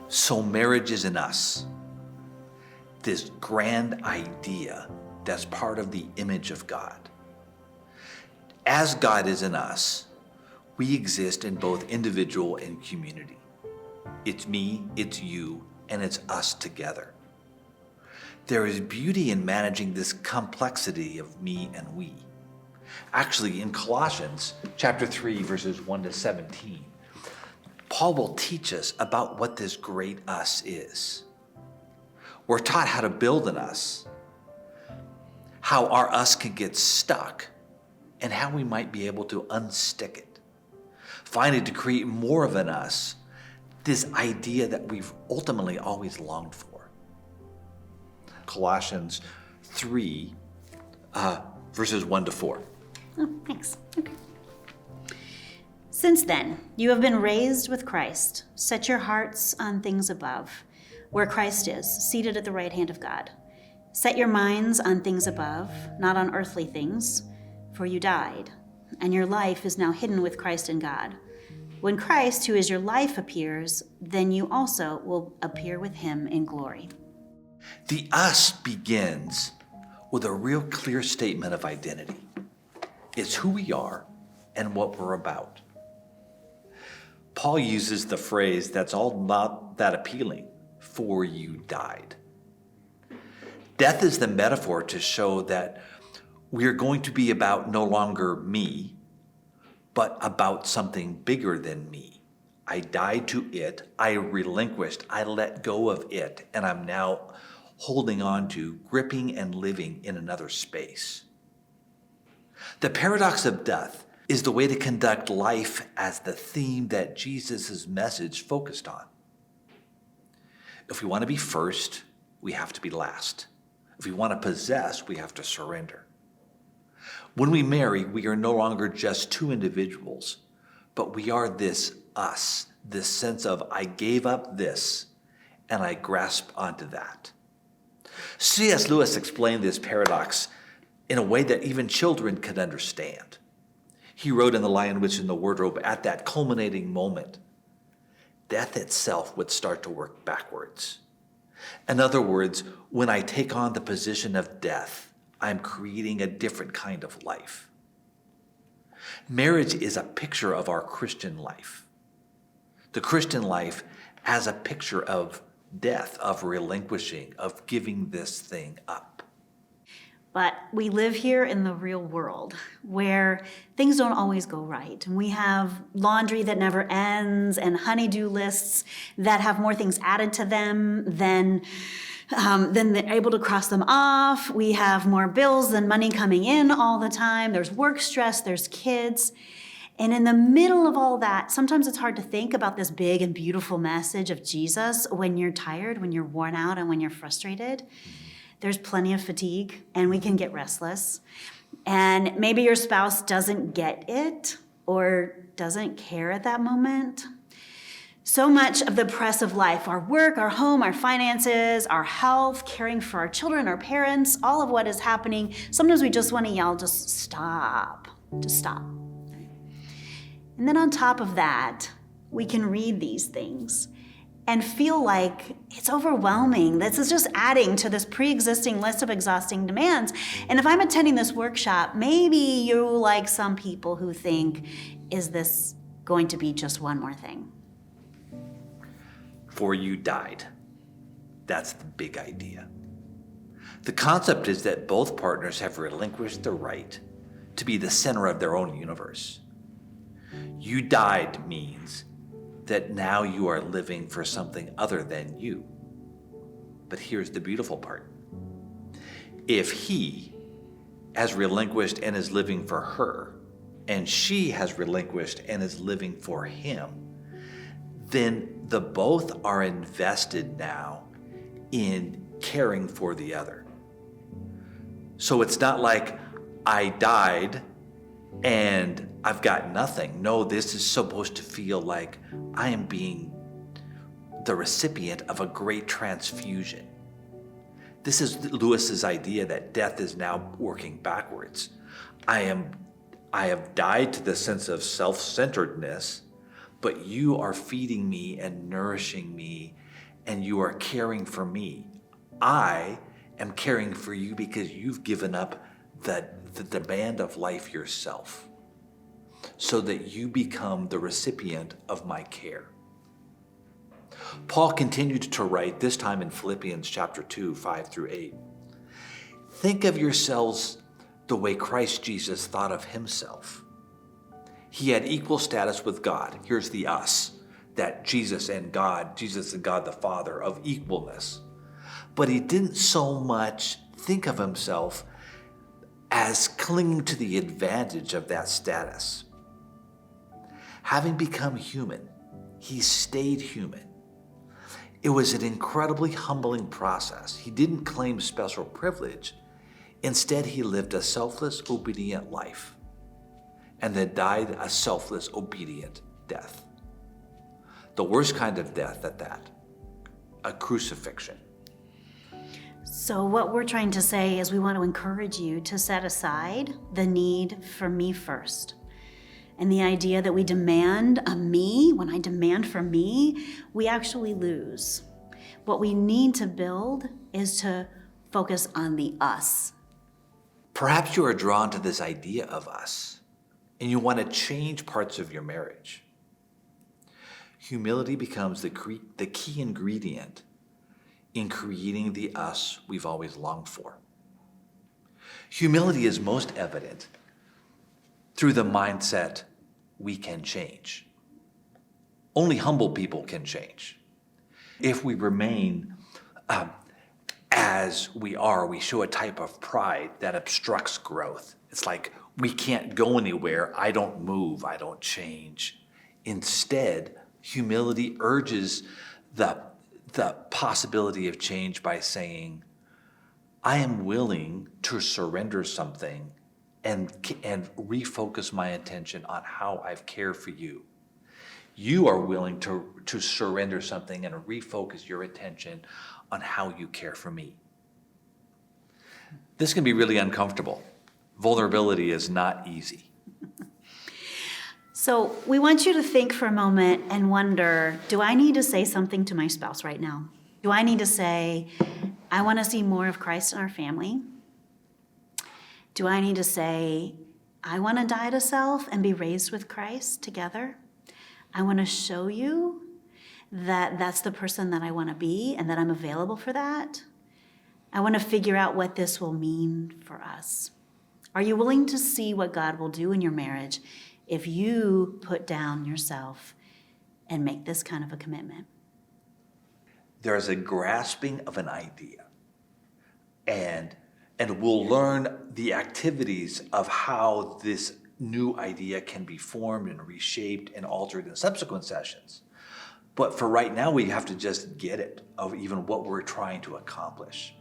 So marriage is in us, this grand idea that's part of the image of God. As God is in us, we exist in both individual and community. It's me, it's you, and it's us together. There is beauty in managing this complexity of me and we. Actually, in Colossians chapter 3, verses 1 to 17, Paul will teach us about what this great us is. We're taught how to build an us, how our us can get stuck, and how we might be able to unstick it. Finally, to create more of an us, this idea that we've ultimately always longed for. Colossians 3, verses 1 to 4. Oh, thanks. Okay. Since then, you have been raised with Christ. Set your hearts on things above, where Christ is, seated at the right hand of God. Set your minds on things above, not on earthly things, for you died, and your life is now hidden with Christ in God. When Christ, who is your life, appears, then you also will appear with him in glory. The us begins with a real clear statement of identity. It's who we are and what we're about. Paul uses the phrase that's all not that appealing, for you died. Death is the metaphor to show that we are going to be about no longer me, but about something bigger than me. I died to it, I relinquished, I let go of it, and I'm now holding on to, gripping and living in another space. The paradox of death is the way to conduct life as the theme that Jesus' message focused on. If we want to be first, we have to be last. If we want to possess, we have to surrender. When we marry, we are no longer just two individuals, but we are this us, this sense of I gave up this and I grasp onto that. C.S. Lewis explained this paradox in a way that even children could understand. He wrote in The Lion, Witch, and the Wardrobe, at that culminating moment, death itself would start to work backwards. In other words, when I take on the position of death, I'm creating a different kind of life. Marriage is a picture of our Christian life. The Christian life as a picture of death, of relinquishing, of giving this thing up. But we live here in the real world where things don't always go right. And we have laundry that never ends and honey-do lists that have more things added to them than they're able to cross them off. We have more bills than money coming in all the time. There's work stress, there's kids. And in the middle of all that, sometimes it's hard to think about this big and beautiful message of Jesus when you're tired, when you're worn out, and when you're frustrated. There's plenty of fatigue, and we can get restless. And maybe your spouse doesn't get it or doesn't care at that moment. So much of the press of life, our work, our home, our finances, our health, caring for our children, our parents, all of what is happening, sometimes we just want to yell, just stop, just stop. And then on top of that, we can read these things and feel like it's overwhelming. This is just adding to this pre-existing list of exhausting demands. And if I'm attending this workshop, maybe you're like some people who think, is this going to be just one more thing? For you died. That's the big idea. The concept is that both partners have relinquished the right to be the center of their own universe. You died means that now you are living for something other than you. But here's the beautiful part. If he has relinquished and is living for her, and she has relinquished and is living for him, then the both are invested now in caring for the other. So it's not like I died and I've got nothing. No, this is supposed to feel like I am being the recipient of a great transfusion. This is Lewis's idea that death is now working backwards. I have died to the sense of self-centeredness, but you are feeding me and nourishing me and you are caring for me. I am caring for you because you've given up the demand of life yourself so that you become the recipient of my care. Paul continued to write, this time in Philippians chapter 2, 5 through 8. Think of yourselves the way Christ Jesus thought of himself. He had equal status with God. Here's the us, that Jesus and God the Father, of equalness. But he didn't so much think of himself as clinging to the advantage of that status. Having become human, he stayed human. It was an incredibly humbling process. He didn't claim special privilege. Instead, he lived a selfless, obedient life and then died a selfless, obedient death. The worst kind of death at that, a crucifixion. So what we're trying to say is we want to encourage you to set aside the need for me first. And the idea that we demand a me, when I demand for me, we actually lose. What we need to build is to focus on the us. Perhaps you are drawn to this idea of us, and you want to change parts of your marriage. Humility becomes the key ingredient in creating the us we've always longed for. Humility is most evident through the mindset we can change. Only humble people can change. If we remain as we are, we show a type of pride that obstructs growth. It's like we can't go anywhere. I don't move. I don't change. Instead, humility urges the possibility of change by saying, I am willing to surrender something and refocus my attention on how I've cared for you. You are willing to surrender something and refocus your attention on how you care for me. This can be really uncomfortable. Vulnerability is not easy. So we want you to think for a moment and wonder, do I need to say something to my spouse right now? Do I need to say, I want to see more of Christ in our family? Do I need to say, I want to die to self and be raised with Christ together? I want to show you that that's the person that I want to be and that I'm available for that. I want to figure out what this will mean for us. Are you willing to see what God will do in your marriage if you put down yourself and make this kind of a commitment? There's a grasping of an idea, and we'll learn the activities of how this new idea can be formed and reshaped and altered in subsequent sessions. But for right now, we have to just get it of even what we're trying to accomplish.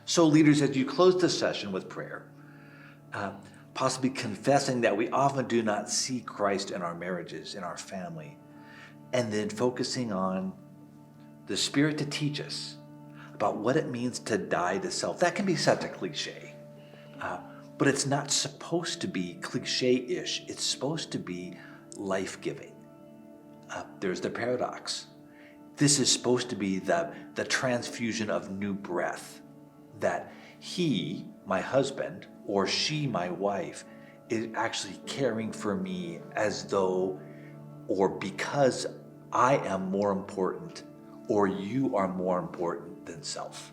So leaders, as you close this session with prayer, possibly confessing that we often do not see Christ in our marriages, in our family, and then focusing on the Spirit to teach us about what it means to die to self. That can be such a cliche, but it's not supposed to be cliche-ish. It's supposed to be life-giving. There's the paradox. This is supposed to be the transfusion of new breath, that he, my husband, or she, my wife, is actually caring for me as though, or because I am more important, or you are more important than self.